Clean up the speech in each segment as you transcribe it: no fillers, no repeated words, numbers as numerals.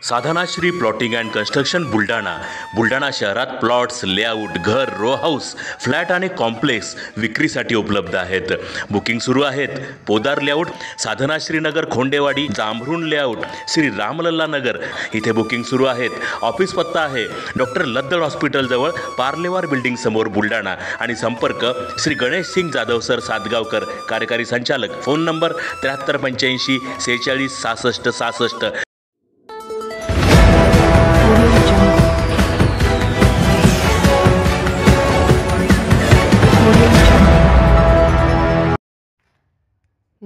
Sadhanashri plotting and construction Buldhana शहरात plots, layout, घर, row house, flat आणि कॉम्प्लेक्स विक्रीसाठी उपलब्ध आहेत. बुकिंग सुरू आहेत. पोदार लेआउट, साधनाश्री नगर, खोंडेवाडी, जांभरुण लेआउट, श्री रामलल्ला नगर इथे बुकिंग सुरू आहेत. ऑफिस पत्ता आहे डॉक्टर लद्दड हॉस्पिटल जवळ, पार्लेवार बिल्डिंग समोर, बुलढाणा. आणि संपर्क श्री गणेश सिंग जाधव सर सातगावकर, कार्यकारी संचालक. Phone number 7385 46 66 66.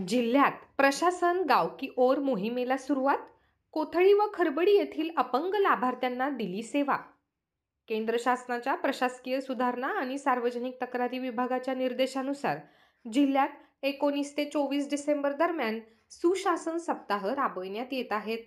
जिल्ह्यात प्रशासन गाव की ओर मोहिमेला सुरुवात. कोथळी व खरबडी येथील अपंग लाभार्थ्यांना दिली सेवा. केंद्र शासनाच्या प्रशासकीय सुधारणा आणि सार्वजनिक तक्रारी विभागाच्या निर्देशानुसार जिल्ह्यात 19 ते 24 डिसेंबर दरम्यान सुशासन सप्ताह राबविण्यात येत आहेत.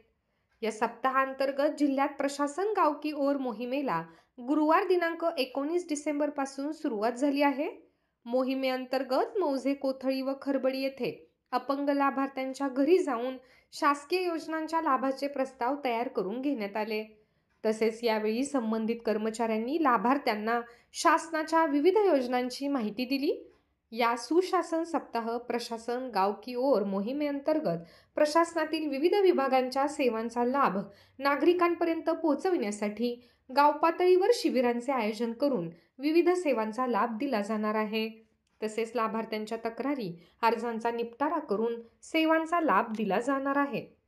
या सप्ताहांतर्गत जिल्ह्यात प्रशासन गाव की ओर मोहिमेला गुरुवार दिनांक 19 डिसेंबर पासून सुरुवात झाली आहे. मोहिमेअंतर्गत मौजे, कोथळी व खरबडी येथे अपंग लाभार्थ्यांच्या घरी जाऊन शासकीय योजनांच्या लाभाचे प्रस्ताव तयार करून घेण्यात आले. तसेच यावेळी संबंधित कर्मचाऱ्यांनी लाभार्थ्यांना शासनाच्या विविध योजनांची माहिती दिली. या सुशासन सप्ताह प्रशासन गाव की ओर मोहिमेअंतर्गत प्रशासनातील विविध विभागांच्या सेवांचा लाभ नागरिकांपर्यंत पोहोचविण्यासाठी गाव पातळीवर शिबिरांचे आयोजन करून विविध सेवांचा लाभ दिला जाणार आहे. तसेच लाभार्थ्यांच्या तक्रारी, अर्जांचा निपटारा करून सेवांचा लाभ दिला जाणार आहे.